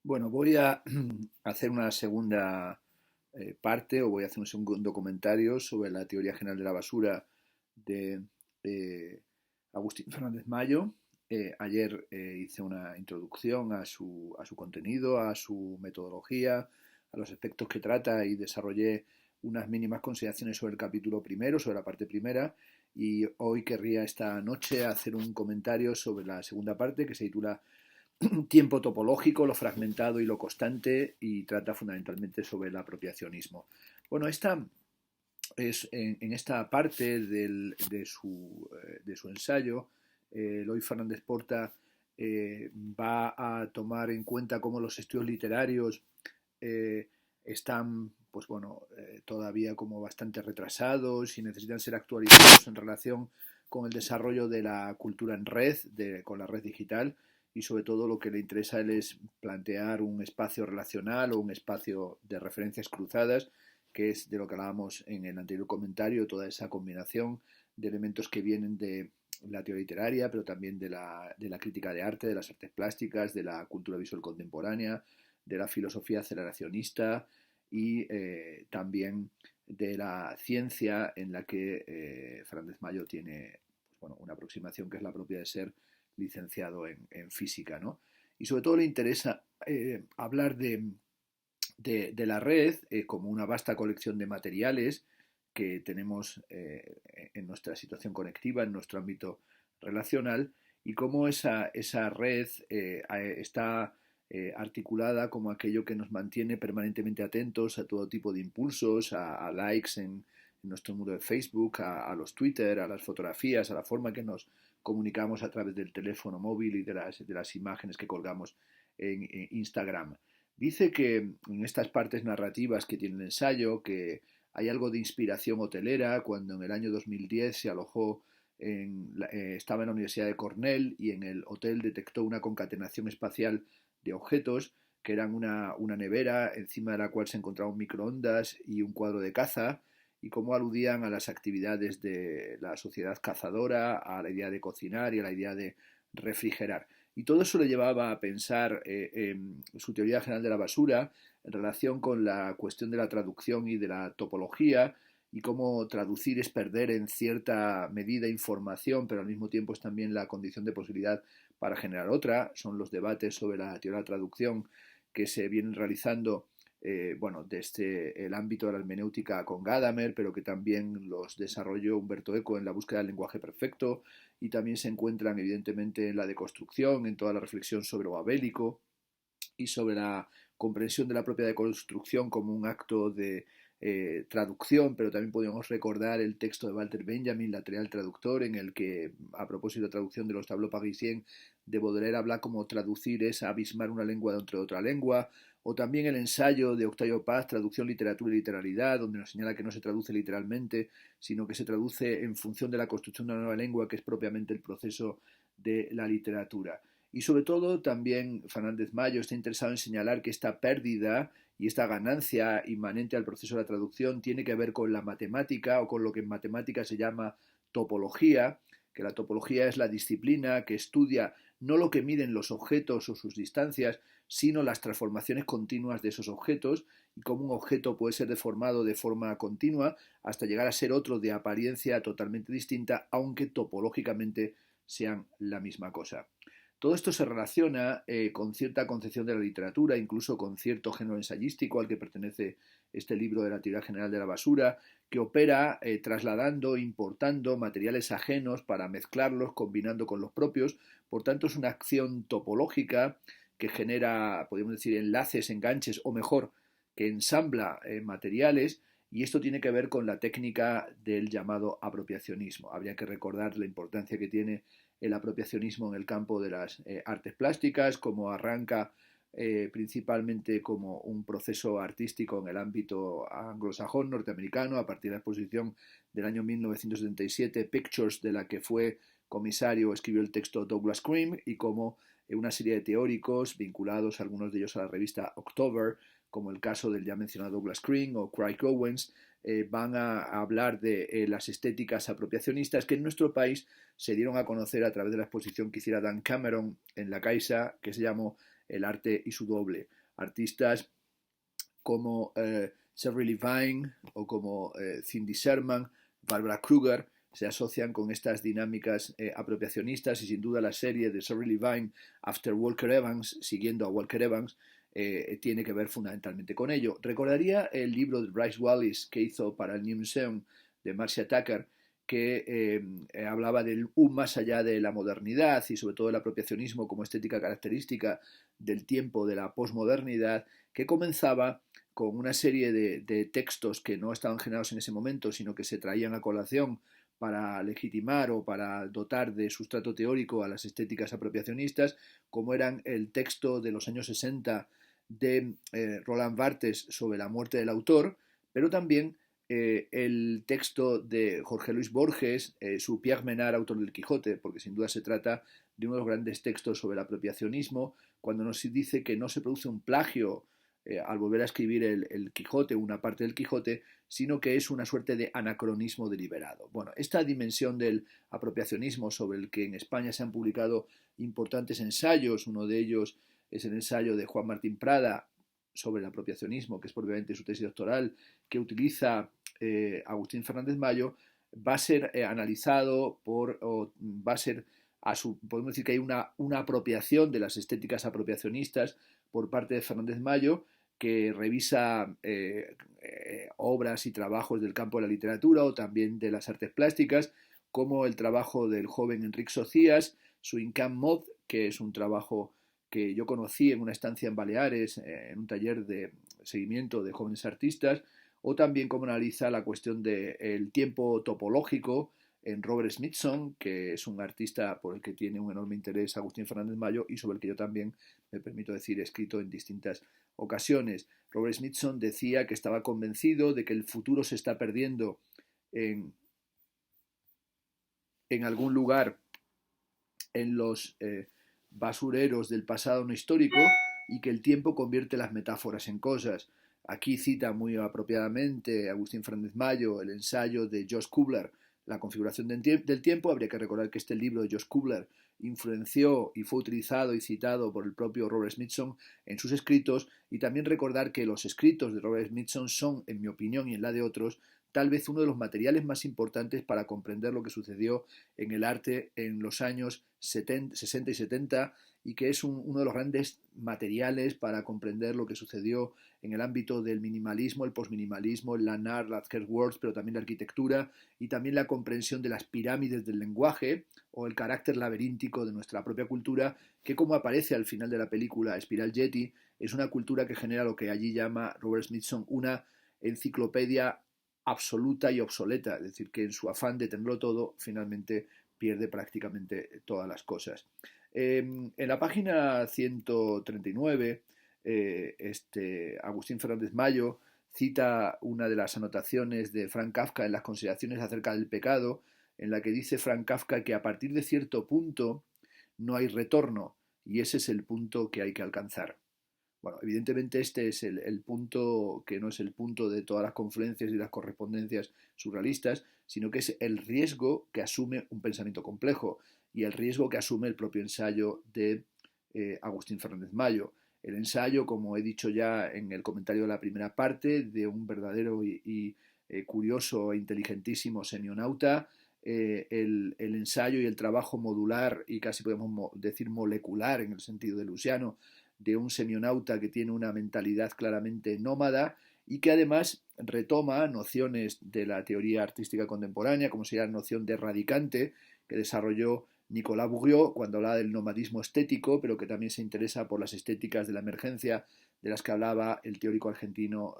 Bueno, voy a hacer una segunda parte o voy a hacer un segundo comentario sobre la teoría general de la basura de eh, Agustín Fernández Mayo. Ayer hice una introducción a su contenido, a su metodología, a los aspectos que trata y desarrollé unas mínimas consideraciones sobre el capítulo primero, sobre la parte primera. Y hoy querría esta noche hacer un comentario sobre la segunda parte que se titula Tiempo topológico, lo fragmentado y lo constante, y trata fundamentalmente sobre el apropiacionismo. Bueno, esta es en esta parte de su ensayo, Eloy Fernández Porta va a tomar en cuenta cómo los estudios literarios eh, están, pues bueno, todavía como bastante retrasados y necesitan ser actualizados en relación con el desarrollo de la cultura en red, con la red digital, y sobre todo lo que le interesa a él es plantear un espacio relacional o un espacio de referencias cruzadas, que es de lo que hablábamos en el anterior comentario, toda esa combinación de elementos que vienen de la teoría literaria, pero también de la crítica de arte, de las artes plásticas, de la cultura visual contemporánea, de la filosofía aceleracionista y también de la ciencia en la que Fernández Mayo tiene, pues bueno, una aproximación que es la propia de ser licenciado en física, ¿no? Y sobre todo le interesa hablar de la red como una vasta colección de materiales que tenemos en nuestra situación conectiva, en nuestro ámbito relacional, y cómo esa red está articulada como aquello que nos mantiene permanentemente atentos a todo tipo de impulsos, a likes en nuestro muro de Facebook, a los Twitter, a las fotografías, a la forma que nos comunicamos a través del teléfono móvil y de las imágenes que colgamos en Instagram. Dice que en estas partes narrativas que tiene el ensayo, que hay algo de inspiración hotelera, cuando en el año 2010 se alojó estaba en la Universidad de Cornell y en el hotel detectó una concatenación espacial de objetos que eran una nevera encima de la cual se encontraba un microondas y un cuadro de caza, y cómo aludían a las actividades de la sociedad cazadora, a la idea de cocinar y a la idea de refrigerar. Y todo eso le llevaba a pensar en su teoría general de la basura en relación con la cuestión de la traducción y de la topología, y cómo traducir es perder en cierta medida información, pero al mismo tiempo es también la condición de posibilidad para generar otra. Son los debates sobre la teoría de la traducción que se vienen realizando bueno, desde el ámbito de la hermenéutica con Gadamer, pero que también los desarrolló Humberto Eco en la búsqueda del lenguaje perfecto, y también se encuentran evidentemente en la deconstrucción, en toda la reflexión sobre lo abélico y sobre la comprensión de la propia deconstrucción como un acto de traducción, pero también podemos recordar el texto de Walter Benjamin, La teoría del traductor, en el que, a propósito de traducción de los tableaux parisiens de Baudelaire, habla como traducir es abismar una lengua dentro de otra lengua, o también el ensayo de Octavio Paz, Traducción, literatura y literalidad, donde nos señala que no se traduce literalmente, sino que se traduce en función de la construcción de una nueva lengua, que es propiamente el proceso de la literatura. Y sobre todo también Fernández Mayo está interesado en señalar que esta pérdida y esta ganancia inmanente al proceso de la traducción tiene que ver con la matemática, o con lo que en matemática se llama topología, que la topología es la disciplina que estudia no lo que miden los objetos o sus distancias, sino las transformaciones continuas de esos objetos, y cómo un objeto puede ser deformado de forma continua hasta llegar a ser otro de apariencia totalmente distinta, aunque topológicamente sean la misma cosa. Todo esto se relaciona con cierta concepción de la literatura, incluso con cierto género ensayístico al que pertenece este libro de la teoría general de la basura, que opera trasladando, importando materiales ajenos para mezclarlos, combinando con los propios. Por tanto, es una acción topológica que genera, podemos decir, enlaces, enganches, o mejor, que ensambla materiales, y esto tiene que ver con la técnica del llamado apropiacionismo. Habría que recordar la importancia que tiene el apropiacionismo en el campo de las artes plásticas, como arranca principalmente como un proceso artístico en el ámbito anglosajón norteamericano a partir de la exposición del año 1977 Pictures, de la que fue comisario, escribió el texto Douglas Cream, y como una serie de teóricos vinculados, algunos de ellos a la revista October, como el caso del ya mencionado Douglas Cream o Craig Owens, van a hablar de las estéticas apropiacionistas que en nuestro país se dieron a conocer a través de la exposición que hiciera Dan Cameron en la Caixa, que se llamó el arte y su doble. Artistas como Shirley Levine o como Cindy Sherman, Barbara Kruger, se asocian con estas dinámicas apropiacionistas, y sin duda la serie de Shirley Levine, After Walker Evans, siguiendo a Walker Evans, tiene que ver fundamentalmente con ello. Recordaría el libro de Bryce Wallis que hizo para el New Museum de Marcia Tucker, que hablaba del más allá de la modernidad y sobre todo del apropiacionismo como estética característica del tiempo de la posmodernidad, que comenzaba con una serie de textos que no estaban generados en ese momento, sino que se traían a colación para legitimar o para dotar de sustrato teórico a las estéticas apropiacionistas, como eran el texto de los años 60 de Roland Barthes sobre la muerte del autor, pero también el texto de Jorge Luis Borges, su Pierre Menard, autor del Quijote, porque sin duda se trata de uno de los grandes textos sobre el apropiacionismo, cuando nos dice que no se produce un plagio al volver a escribir el Quijote, una parte del Quijote, sino que es una suerte de anacronismo deliberado. Bueno, esta dimensión del apropiacionismo, sobre el que en España se han publicado importantes ensayos, uno de ellos es el ensayo de Juan Martín Prada sobre el apropiacionismo, que es propiamente su tesis doctoral, que utiliza Agustín Fernández Mayo, va a ser analizado va a ser, podemos decir que hay una apropiación de las estéticas apropiacionistas por parte de Fernández Mayo, que revisa obras y trabajos del campo de la literatura o también de las artes plásticas, como el trabajo del joven Enric Socias, su Incam Mod, que es un trabajo que yo conocí en una estancia en Baleares, en un taller de seguimiento de jóvenes artistas, o también cómo analiza la cuestión del tiempo topológico en Robert Smithson, que es un artista por el que tiene un enorme interés Agustín Fernández Mayo y sobre el que yo también, me permito decir, he escrito en distintas ocasiones. Robert Smithson decía que estaba convencido de que el futuro se está perdiendo en algún lugar en los basureros del pasado no histórico, y que el tiempo convierte las metáforas en cosas. Aquí cita muy apropiadamente Agustín Fernández Mayo el ensayo de Josh Kubler, La configuración del tiempo. Habría que recordar que este libro de Josh Kubler influenció y fue utilizado y citado por el propio Robert Smithson en sus escritos, y también recordar que los escritos de Robert Smithson son, en mi opinión y en la de otros, tal vez uno de los materiales más importantes para comprender lo que sucedió en el arte en los años 60 y 70, y que es uno de los grandes materiales para comprender lo que sucedió en el ámbito del minimalismo, el postminimalismo, el land art, las words, pero también la arquitectura, y también la comprensión de las pirámides del lenguaje o el carácter laberíntico de nuestra propia cultura, que, como aparece al final de la película Spiral Jetty, es una cultura que genera lo que allí llama Robert Smithson una enciclopedia absoluta y obsoleta, es decir, que en su afán de tenerlo todo, finalmente pierde prácticamente todas las cosas. En la página 139, Agustín Fernández Mayo cita una de las anotaciones de Frank Kafka en las consideraciones acerca del pecado, en la que dice Frank Kafka que a partir de cierto punto no hay retorno, y ese es el punto que hay que alcanzar. Bueno, evidentemente este es el punto que no es el punto de todas las confluencias y las correspondencias surrealistas, sino que es el riesgo que asume un pensamiento complejo y el riesgo que asume el propio ensayo de Agustín Fernández Mayo. El ensayo, como he dicho ya en el comentario de la primera parte, de un verdadero y curioso e inteligentísimo semionauta, el ensayo y el trabajo modular y casi podemos decir molecular en el sentido de Luciano, de un semionauta que tiene una mentalidad claramente nómada y que además retoma nociones de la teoría artística contemporánea, como sería la noción de radicante que desarrolló Nicolas Bourriaud cuando hablaba del nomadismo estético, pero que también se interesa por las estéticas de la emergencia de las que hablaba el teórico argentino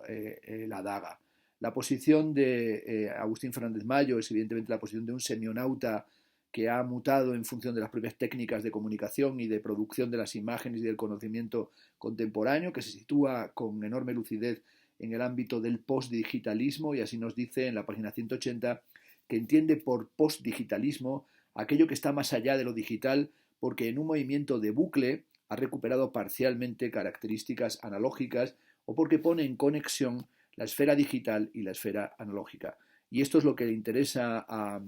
Ladaga. La posición de Agustín Fernández Mayo es evidentemente la posición de un semionauta que ha mutado en función de las propias técnicas de comunicación y de producción de las imágenes y del conocimiento contemporáneo, que se sitúa con enorme lucidez en el ámbito del postdigitalismo, y así nos dice en la página 180 que entiende por postdigitalismo aquello que está más allá de lo digital, porque en un movimiento de bucle ha recuperado parcialmente características analógicas o porque pone en conexión la esfera digital y la esfera analógica. Y esto es lo que le interesa a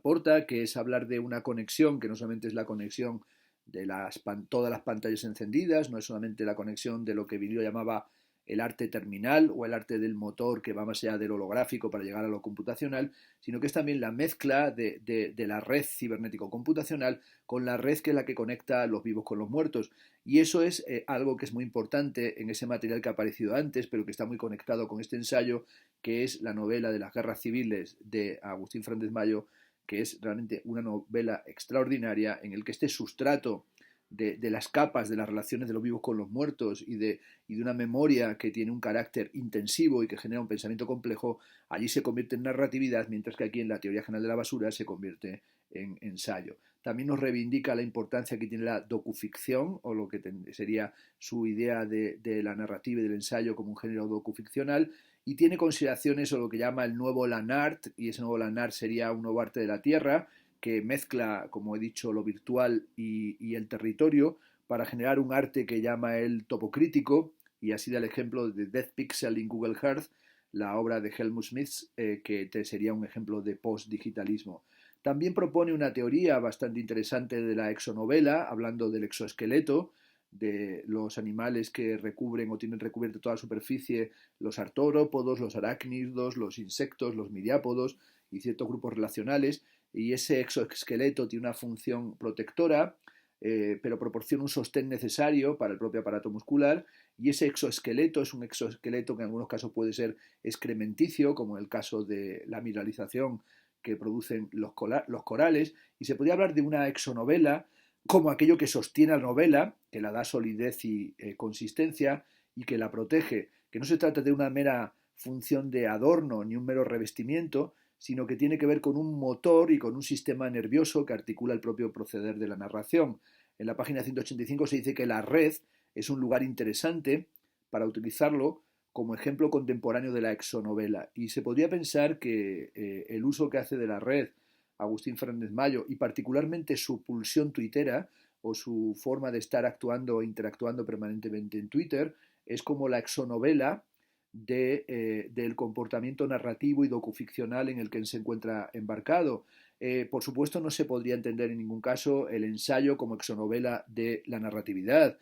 Porta, que es hablar de una conexión que no solamente es la conexión todas las pantallas encendidas, no es solamente la conexión de lo que Virgilio llamaba el arte terminal o el arte del motor que va más allá del holográfico para llegar a lo computacional, sino que es también la mezcla de la red cibernético-computacional con la red que es la que conecta a los vivos con los muertos. Y eso es algo que es muy importante en ese material que ha aparecido antes, pero que está muy conectado con este ensayo, que es la novela de las guerras civiles de Agustín Fernández Mayo, que es realmente una novela extraordinaria en el que este sustrato de las capas de las relaciones de los vivos con los muertos y de una memoria que tiene un carácter intensivo y que genera un pensamiento complejo, allí se convierte en narratividad, mientras que aquí en la teoría general de la basura se convierte en ensayo. También nos reivindica la importancia que tiene la docuficción, o lo que sería su idea de la narrativa y del ensayo como un género docuficcional, y tiene consideraciones sobre lo que llama el nuevo Lanart, y ese nuevo Lanart sería un nuevo arte de la tierra, que mezcla, como he dicho, lo virtual y el territorio para generar un arte que llama el topocrítico, y así da el ejemplo de Death Pixel in Google Earth, la obra de Helmut Schmidt, que sería un ejemplo de post-digitalismo. También propone una teoría bastante interesante de la exonovela, hablando del exoesqueleto, de los animales que recubren o tienen recubierta toda la superficie, los artrópodos, los arácnidos, los insectos, los miriápodos y ciertos grupos relacionales, y ese exoesqueleto tiene una función protectora, pero proporciona un sostén necesario para el propio aparato muscular, y ese exoesqueleto es un exoesqueleto que en algunos casos puede ser excrementicio, como en el caso de la mineralización que producen los corales, y se podría hablar de una exonovela como aquello que sostiene a la novela, que la da solidez y consistencia y que la protege, que no se trata de una mera función de adorno ni un mero revestimiento, sino que tiene que ver con un motor y con un sistema nervioso que articula el propio proceder de la narración. En la página 185 se dice que la red es un lugar interesante para utilizarlo como ejemplo contemporáneo de la exonovela. Y se podría pensar que el uso que hace de la red Agustín Fernández Mayo y particularmente su pulsión tuitera o su forma de estar actuando e interactuando permanentemente en Twitter es como la exonovela del comportamiento narrativo y docuficcional en el que se encuentra embarcado. Por supuesto, no se podría entender en ningún caso el ensayo como exonovela de la narratividad.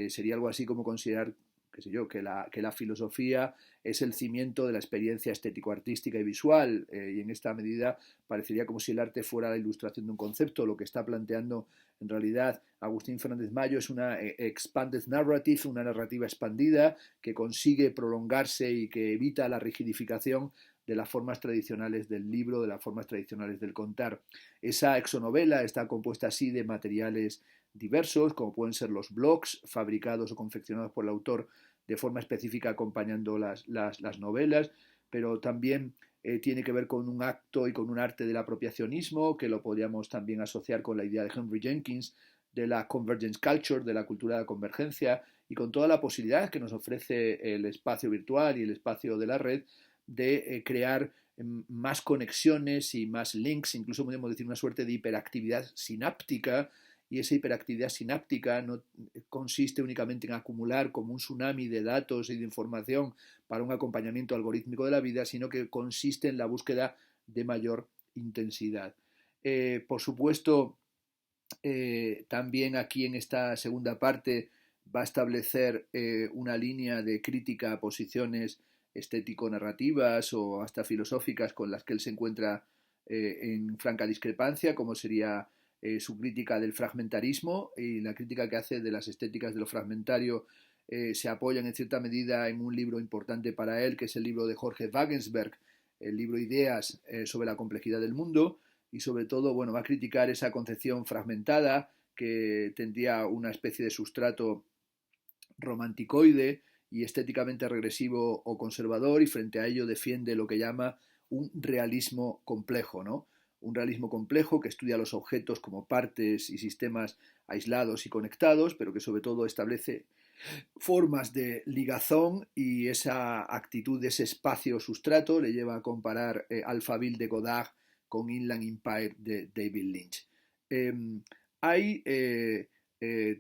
Sería algo así como considerar, qué sé yo, que la filosofía es el cimiento de la experiencia estético-artística y visual, y en esta medida parecería como si el arte fuera la ilustración de un concepto. Lo que está planteando en realidad Agustín Fernández Mayo es una expanded narrative, una narrativa expandida que consigue prolongarse y que evita la rigidificación de las formas tradicionales del libro, de las formas tradicionales del contar. Esa exonovela está compuesta así de materiales diversos, como pueden ser los blogs fabricados o confeccionados por el autor de forma específica acompañando las novelas, pero también tiene que ver con un acto y con un arte del apropiacionismo, que lo podríamos también asociar con la idea de Henry Jenkins, de la convergence culture, de la cultura de la convergencia, y con toda la posibilidad que nos ofrece el espacio virtual y el espacio de la red de crear más conexiones y más links, incluso podemos decir una suerte de hiperactividad sináptica, y esa hiperactividad sináptica no consiste únicamente en acumular como un tsunami de datos y de información para un acompañamiento algorítmico de la vida, sino que consiste en la búsqueda de mayor intensidad. Por supuesto, también aquí en esta segunda parte va a establecer una línea de crítica a posiciones estético-narrativas o hasta filosóficas con las que él se encuentra en franca discrepancia, como sería su crítica del fragmentarismo, y la crítica que hace de las estéticas de lo fragmentario se apoyan en cierta medida en un libro importante para él, que es el libro de Jorge Wagensberg, el libro Ideas sobre la complejidad del mundo, y sobre todo, bueno, va a criticar esa concepción fragmentada que tendría una especie de sustrato romanticoide y estéticamente regresivo o conservador, y frente a ello defiende lo que llama un realismo complejo, ¿no? Un realismo complejo que estudia los objetos como partes y sistemas aislados y conectados, pero que sobre todo establece formas de ligazón, y esa actitud de ese espacio sustrato le lleva a comparar Alphaville de Godard con Inland Empire de David Lynch. Eh, hay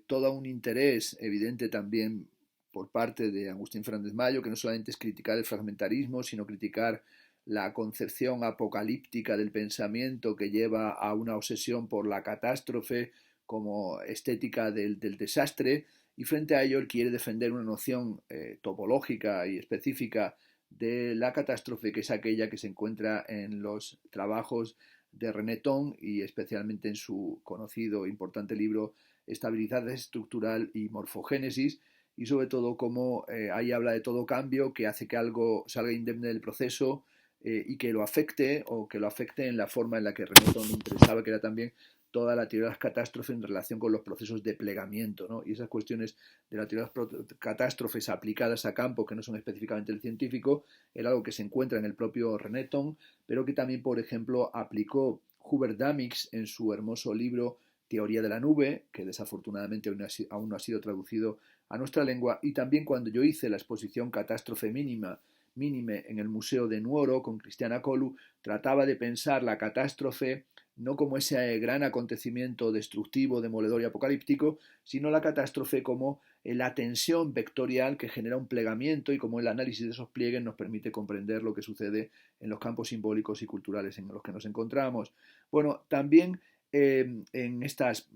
todo un interés evidente también por parte de Agustín Fernández Mayo, que no solamente es criticar el fragmentarismo, sino criticar la concepción apocalíptica del pensamiento que lleva a una obsesión por la catástrofe como estética del desastre, y frente a ello él quiere defender una noción topológica y específica de la catástrofe, que es aquella que se encuentra en los trabajos de René Thon y especialmente en su conocido e importante libro Estabilidad estructural y morfogénesis, y sobre todo cómo ahí habla de todo cambio que hace que algo salga indemne del proceso y que lo afecte, o que lo afecte en la forma en la que René Thon interesaba, que era también toda la teoría de las catástrofes en relación con los procesos de plegamiento, ¿no? Y esas cuestiones de la teoría de las catástrofes aplicadas a campo, que no son específicamente el científico, era algo que se encuentra en el propio René Thon, pero que también, por ejemplo, aplicó Hubert Damix en su hermoso libro Teoría de la nube, que desafortunadamente aún no ha sido traducido a nuestra lengua, y también cuando yo hice la exposición Catástrofe Mínime en el Museo de Nuoro con Cristiana Colu, trataba de pensar la catástrofe no como ese gran acontecimiento destructivo, demoledor y apocalíptico, sino la catástrofe como la tensión vectorial que genera un plegamiento, y como el análisis de esos pliegues nos permite comprender lo que sucede en los campos simbólicos y culturales en los que nos encontramos. Bueno, también en estas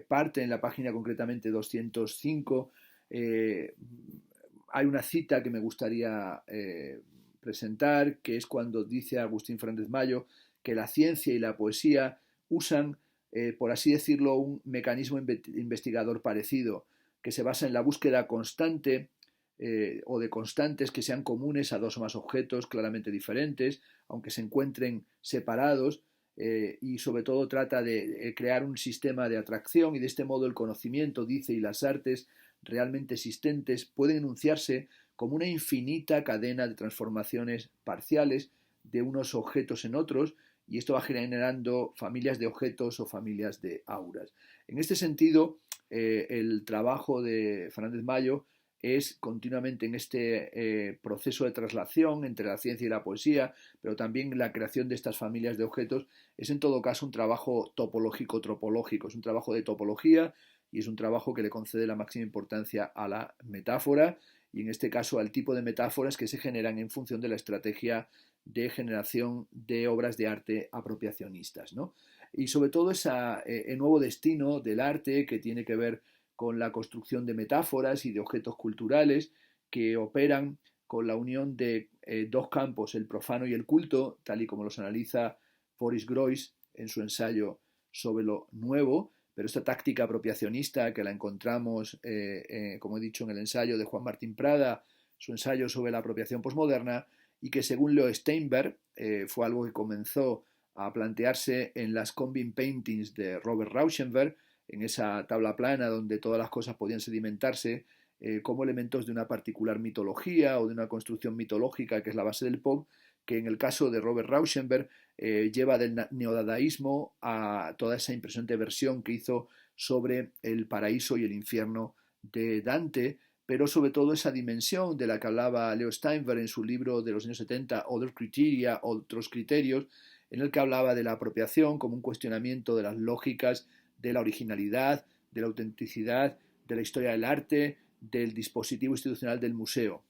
parte, en la página concretamente 205, hay una cita que me gustaría presentar, que es cuando dice Agustín Fernández Mayo que la ciencia y la poesía usan, por así decirlo, un mecanismo investigador parecido, que se basa en la búsqueda constante o de constantes que sean comunes a dos o más objetos claramente diferentes, aunque se encuentren separados, y sobre todo trata de crear un sistema de atracción, y de este modo el conocimiento, dice, y las artes realmente existentes pueden enunciarse como una infinita cadena de transformaciones parciales de unos objetos en otros, y esto va generando familias de objetos o familias de auras. En este sentido, el trabajo de Fernández Mayo es continuamente en este proceso de traslación entre la ciencia y la poesía, pero también la creación de estas familias de objetos, es en todo caso un trabajo topológico-tropológico, es un trabajo de topología, y es un trabajo que le concede la máxima importancia a la metáfora, y en este caso al tipo de metáforas que se generan en función de la estrategia de generación de obras de arte apropiacionistas, ¿no? Y sobre todo el nuevo destino del arte, que tiene que ver con la construcción de metáforas y de objetos culturales que operan con la unión de dos campos, el profano y el culto, tal y como los analiza Boris Groys en su ensayo sobre lo nuevo. Pero esta táctica apropiacionista, que la encontramos, como he dicho, en el ensayo de Juan Martín Prada, su ensayo sobre la apropiación posmoderna, y que según Leo Steinberg fue algo que comenzó a plantearse en las Combing Paintings de Robert Rauschenberg, en esa tabla plana donde todas las cosas podían sedimentarse como elementos de una particular mitología o de una construcción mitológica que es la base del pop, que en el caso de Robert Rauschenberg lleva del neodadaísmo a toda esa impresionante versión que hizo sobre el paraíso y el infierno de Dante, pero sobre todo esa dimensión de la que hablaba Leo Steinberg en su libro de los años 70, Other Criteria, otros criterios, en el que hablaba de la apropiación como un cuestionamiento de las lógicas de la originalidad, de la autenticidad, de la historia del arte, del dispositivo institucional del museo.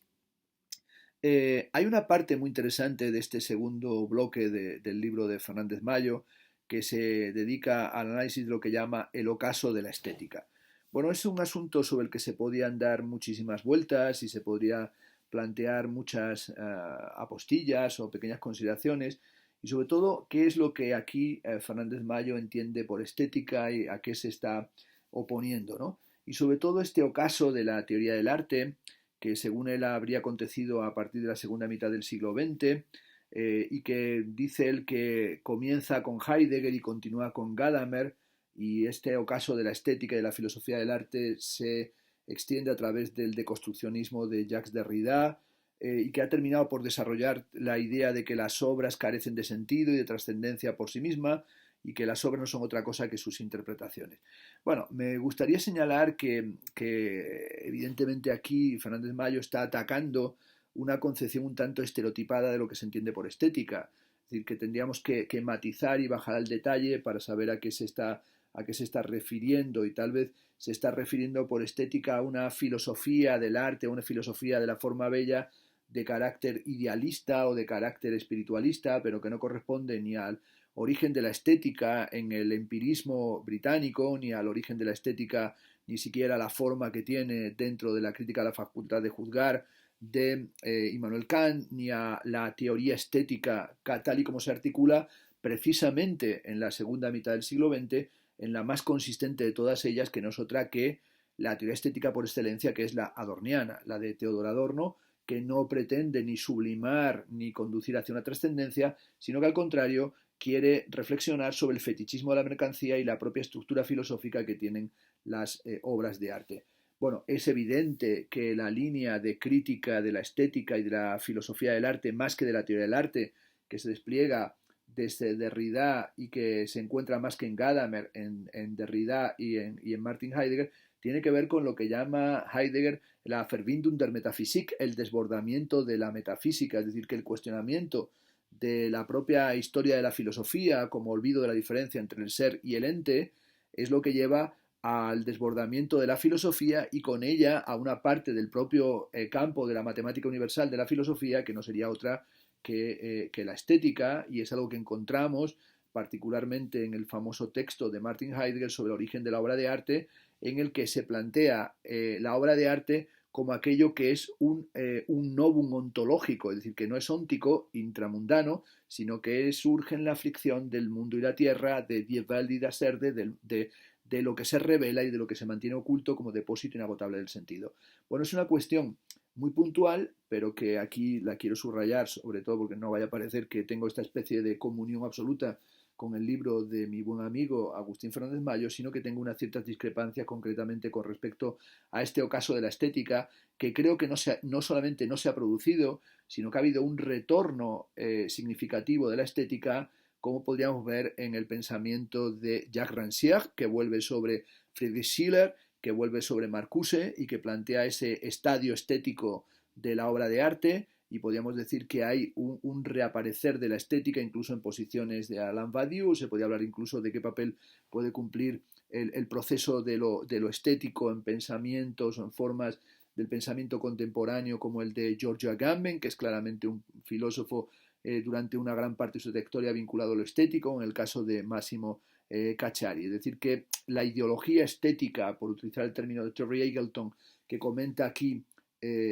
Hay una parte muy interesante de este segundo bloque del libro de Fernández Mayo que se dedica al análisis de lo que llama el ocaso de la estética. Bueno, es un asunto sobre el que se podían dar muchísimas vueltas y se podría plantear muchas apostillas o pequeñas consideraciones, y sobre todo qué es lo que aquí Fernández Mayo entiende por estética y a qué se está oponiendo, ¿no? Y sobre todo este ocaso de la teoría del arte, que según él habría acontecido a partir de la segunda mitad del siglo XX, y que dice él que comienza con Heidegger y continúa con Gadamer, y este ocaso de la estética y de la filosofía del arte se extiende a través del deconstruccionismo de Jacques Derrida, y que ha terminado por desarrollar la idea de que las obras carecen de sentido y de trascendencia por sí misma, y que las obras no son otra cosa que sus interpretaciones. Bueno, me gustaría señalar que evidentemente aquí Fernández Mayo está atacando una concepción un tanto estereotipada de lo que se entiende por estética. Es decir, que tendríamos que matizar y bajar al detalle para saber a qué se está refiriendo, y tal vez se está refiriendo por estética a una filosofía del arte, a una filosofía de la forma bella de carácter idealista o de carácter espiritualista, pero que no corresponde ni al origen de la estética en el empirismo británico, ni al origen de la estética, ni siquiera la forma que tiene dentro de la crítica a la facultad de juzgar de Immanuel Kant, ni a la teoría estética tal y como se articula precisamente en la segunda mitad del siglo XX, en la más consistente de todas ellas, que no es otra que la teoría estética por excelencia, que es la adorniana, la de Teodor Adorno, que no pretende ni sublimar ni conducir hacia una trascendencia, sino que al contrario quiere reflexionar sobre el fetichismo de la mercancía y la propia estructura filosófica que tienen las obras de arte. Bueno, es evidente que la línea de crítica de la estética y de la filosofía del arte, más que de la teoría del arte, que se despliega desde Derrida y que se encuentra más que en Gadamer, en Derrida y en Martin Heidegger, tiene que ver con lo que llama Heidegger la Verbindung der Metaphysik, el desbordamiento de la metafísica, es decir, que el cuestionamiento de la propia historia de la filosofía como olvido de la diferencia entre el ser y el ente es lo que lleva al desbordamiento de la filosofía y con ella a una parte del propio campo de la matemática universal de la filosofía que no sería otra que la estética, y es algo que encontramos particularmente en el famoso texto de Martin Heidegger sobre el origen de la obra de arte, en el que se plantea la obra de arte como aquello que es un novum ontológico, es decir, que no es óntico, intramundano, sino que surge en la fricción del mundo y la tierra, de Die Welt y das Erde, de lo que se revela y de lo que se mantiene oculto como depósito inagotable del sentido. Bueno, es una cuestión muy puntual, pero que aquí la quiero subrayar, sobre todo porque no vaya a parecer que tengo esta especie de comunión absoluta con el libro de mi buen amigo Agustín Fernández Mayo, sino que tengo unas ciertas discrepancias concretamente con respecto a este ocaso de la estética, que creo que no solamente no se ha producido, sino que ha habido un retorno significativo de la estética, como podríamos ver en el pensamiento de Jacques Rancière, que vuelve sobre Friedrich Schiller, que vuelve sobre Marcuse y que plantea ese estadio estético de la obra de arte, y podríamos decir que hay un reaparecer de la estética incluso en posiciones de Alain Badiou. Se podría hablar incluso de qué papel puede cumplir el proceso de lo estético en pensamientos o en formas del pensamiento contemporáneo como el de Giorgio Agamben, que es claramente un filósofo durante una gran parte de su trayectoria vinculado a lo estético, en el caso de Massimo Cacciari. Es decir, que la ideología estética, por utilizar el término de Terry Eagleton, que comenta aquí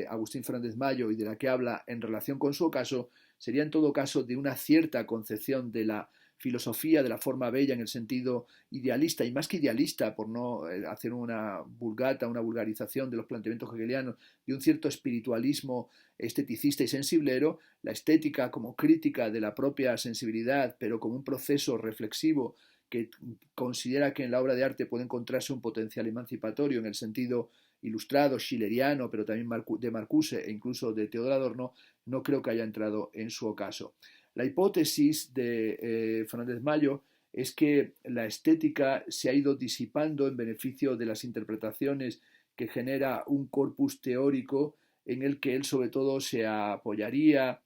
Agustín Fernández Mayo y de la que habla en relación con su ocaso, sería en todo caso de una cierta concepción de la filosofía, de la forma bella en el sentido idealista, y más que idealista, por no hacer una vulgata, una vulgarización de los planteamientos hegelianos, de un cierto espiritualismo esteticista y sensiblero, la estética como crítica de la propia sensibilidad, pero como un proceso reflexivo que considera que en la obra de arte puede encontrarse un potencial emancipatorio en el sentido ilustrado, schilleriano, pero también de Marcuse e incluso de Teodor Adorno, no creo que haya entrado en su ocaso. La hipótesis de Fernández Mayo es que la estética se ha ido disipando en beneficio de las interpretaciones que genera un corpus teórico en el que él sobre todo se apoyaría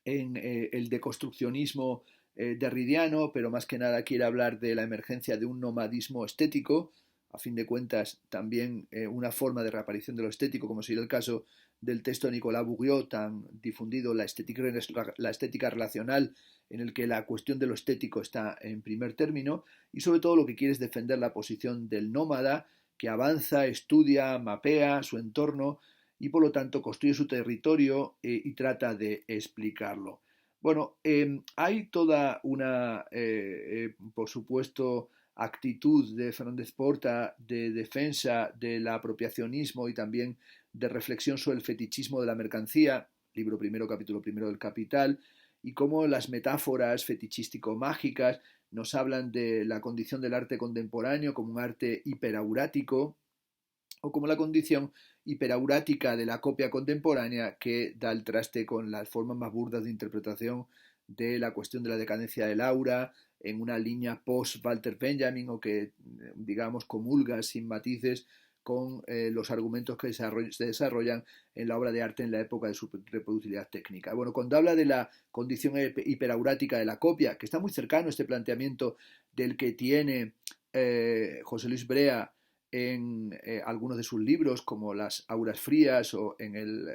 en el deconstruccionismo derridiano, pero más que nada quiere hablar de la emergencia de un nomadismo estético, a fin de cuentas también una forma de reaparición de lo estético, como sería el caso del texto de Nicolas Bourriaud, tan difundido, la estética relacional, en el que la cuestión de lo estético está en primer término, y sobre todo lo que quiere es defender la posición del nómada, que avanza, estudia, mapea su entorno y por lo tanto construye su territorio y trata de explicarlo. Bueno, hay toda una, por supuesto, actitud de Fernández Porta de defensa del apropiacionismo y también de reflexión sobre el fetichismo de la mercancía, libro primero, capítulo primero del Capital, y cómo las metáforas fetichístico-mágicas nos hablan de la condición del arte contemporáneo como un arte hiperaurático, o como la condición hiperaurática de la copia contemporánea que da el traste con las formas más burdas de interpretación de la cuestión de la decadencia del aura en una línea post-Walter Benjamin, o que, digamos, comulga sin matices con los argumentos que se desarrollan en la obra de arte en la época de su reproducibilidad técnica. Bueno, cuando habla de la condición hiperaurática de la copia, que está muy cercano a este planteamiento del que tiene José Luis Brea en algunos de sus libros, como Las auras frías, o en el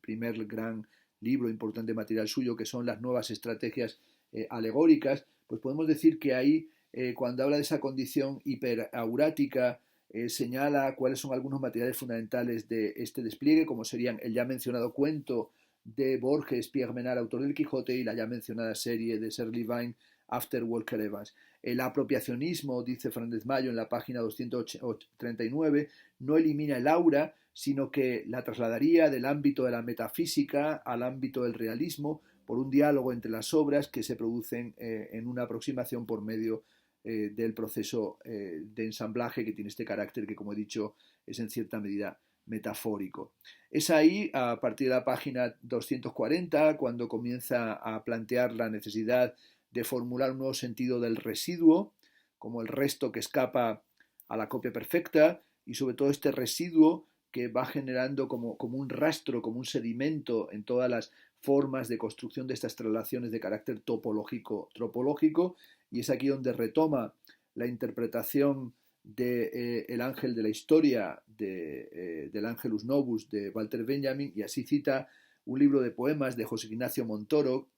primer gran libro importante material suyo, que son las nuevas estrategias alegóricas, pues podemos decir que ahí, cuando habla de esa condición hiperaurática, señala cuáles son algunos materiales fundamentales de este despliegue, como serían el ya mencionado cuento de Borges, Pierre Menard, autor del Quijote, y la ya mencionada serie de Sir Levine, After Walker Evans. El apropiacionismo, dice Fernández Mayo en la página 239, no elimina el aura, sino que la trasladaría del ámbito de la metafísica al ámbito del realismo por un diálogo entre las obras que se producen en una aproximación por medio del proceso de ensamblaje que tiene este carácter que, como he dicho, es en cierta medida metafórico. Es ahí, a partir de la página 240, cuando comienza a plantear la necesidad de formular un nuevo sentido del residuo, como el resto que escapa a la copia perfecta, y sobre todo este residuo que va generando como un rastro, como un sedimento en todas las formas de construcción de estas relaciones de carácter topológico, y es aquí donde retoma la interpretación de El ángel de la historia, del Angelus Novus de Walter Benjamin, y así cita un libro de poemas de José Ignacio Montoro,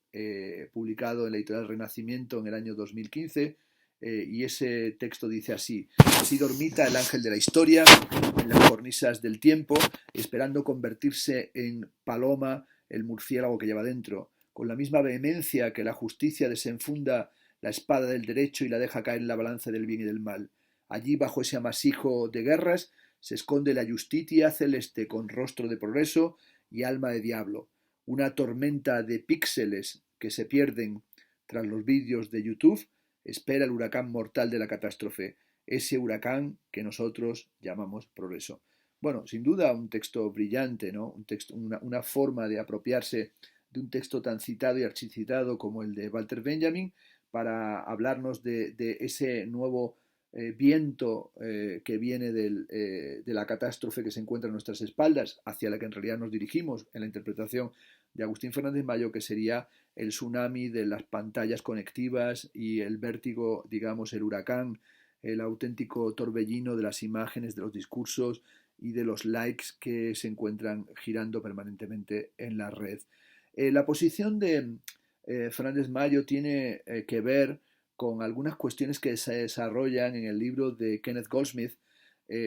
publicado en la editorial Renacimiento en el año 2015, y ese texto dice así: así dormita el ángel de la historia en las cornisas del tiempo, esperando convertirse en paloma el murciélago que lleva dentro, con la misma vehemencia que la justicia desenfunda la espada del derecho y la deja caer en la balanza del bien y del mal. Allí, bajo ese amasijo de guerras, se esconde la justicia celeste con rostro de progreso y alma de diablo, una tormenta de píxeles que se pierden tras los vídeos de YouTube. Espera el huracán mortal de la catástrofe, ese huracán que nosotros llamamos progreso. Bueno, sin duda un texto brillante, ¿no? Una forma de apropiarse de un texto tan citado y archicitado como el de Walter Benjamin para hablarnos de ese nuevo viento que viene de la catástrofe que se encuentra a nuestras espaldas, hacia la que en realidad nos dirigimos en la interpretación de Agustín Fernández Mayo, que sería el tsunami de las pantallas conectivas y el vértigo, digamos, el huracán, el auténtico torbellino de las imágenes, de los discursos y de los likes que se encuentran girando permanentemente en la red. La posición de Fernández Mayo tiene que ver con algunas cuestiones que se desarrollan en el libro de Kenneth Goldsmith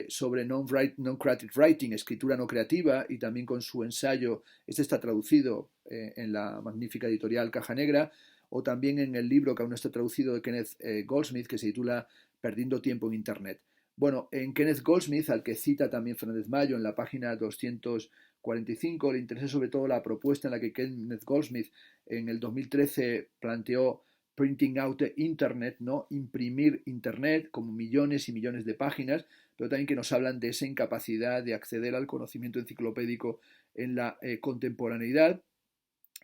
sobre non-creative writing, escritura no creativa, y también con su ensayo, este está traducido en la magnífica editorial Caja Negra, o también en el libro que aún no está traducido de Kenneth Goldsmith, que se titula Perdiendo tiempo en Internet. Bueno, en Kenneth Goldsmith, al que cita también Fernández Mayo en la página 245, le interesa sobre todo la propuesta en la que Kenneth Goldsmith en el 2013 planteó printing out the Internet, ¿no? Imprimir Internet como millones y millones de páginas, pero también que nos hablan de esa incapacidad de acceder al conocimiento enciclopédico en la contemporaneidad,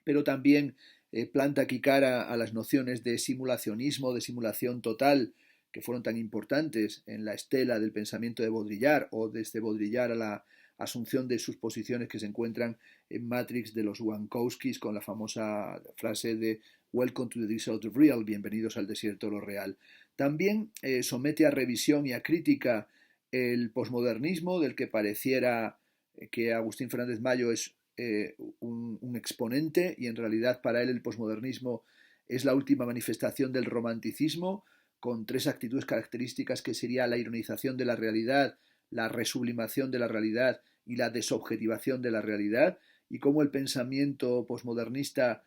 pero también planta aquí cara a las nociones de simulacionismo, de simulación total, que fueron tan importantes en la estela del pensamiento de Baudrillard, o desde Baudrillard a la asunción de sus posiciones que se encuentran en Matrix de los Wachowskis, con la famosa frase de Welcome to the Desert of Real, bienvenidos al desierto de lo real. También somete a revisión y a crítica el posmodernismo, del que pareciera que Agustín Fernández Mayo es un exponente, y en realidad para él el posmodernismo es la última manifestación del romanticismo, con tres actitudes características que sería la ironización de la realidad, la resublimación de la realidad y la desobjetivación de la realidad, y cómo el pensamiento posmodernista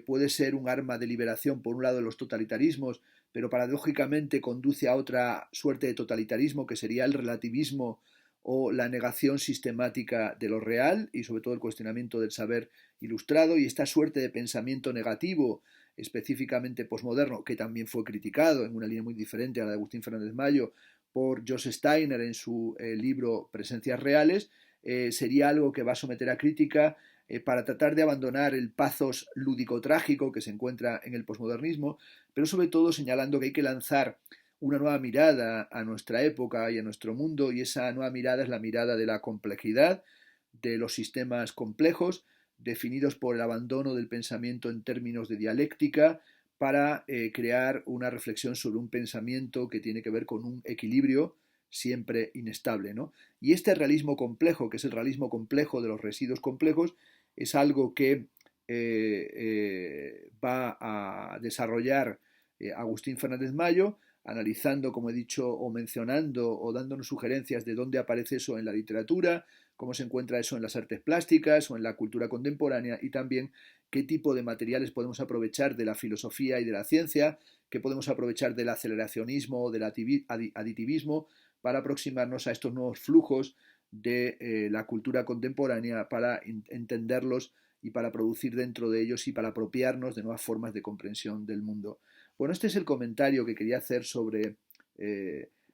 puede ser un arma de liberación por un lado de los totalitarismos, pero paradójicamente conduce a otra suerte de totalitarismo que sería el relativismo o la negación sistemática de lo real, y sobre todo el cuestionamiento del saber ilustrado, y esta suerte de pensamiento negativo específicamente posmoderno, que también fue criticado en una línea muy diferente a la de Agustín Fernández Mayo por Joseph Steiner en su libro Presencias Reales, sería algo que va a someter a crítica para tratar de abandonar el pathos lúdico-trágico que se encuentra en el posmodernismo, pero sobre todo señalando que hay que lanzar una nueva mirada a nuestra época y a nuestro mundo, y esa nueva mirada es la mirada de la complejidad, de los sistemas complejos, definidos por el abandono del pensamiento en términos de dialéctica, para crear una reflexión sobre un pensamiento que tiene que ver con un equilibrio siempre inestable, ¿no? Y este realismo complejo, que es el realismo complejo de los residuos complejos, es algo que va a desarrollar Agustín Fernández Mayo, analizando, como he dicho, o mencionando o dándonos sugerencias de dónde aparece eso en la literatura, cómo se encuentra eso en las artes plásticas o en la cultura contemporánea, y también qué tipo de materiales podemos aprovechar de la filosofía y de la ciencia, qué podemos aprovechar del aceleracionismo o del aditivismo para aproximarnos a estos nuevos flujos de la cultura contemporánea, para entenderlos y para producir dentro de ellos y para apropiarnos de nuevas formas de comprensión del mundo. Bueno, este es el comentario que quería hacer sobre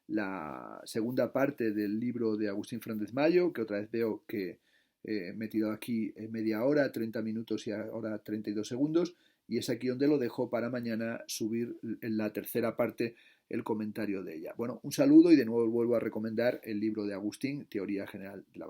la segunda parte del libro de Agustín Fernández Mayo, que otra vez veo que me he tirado aquí media hora, 30 minutos y ahora 32 segundos, y es aquí donde lo dejo para mañana subir en la tercera parte el comentario de ella. Bueno, un saludo y de nuevo vuelvo a recomendar el libro de Agustín, Teoría General de la Basura.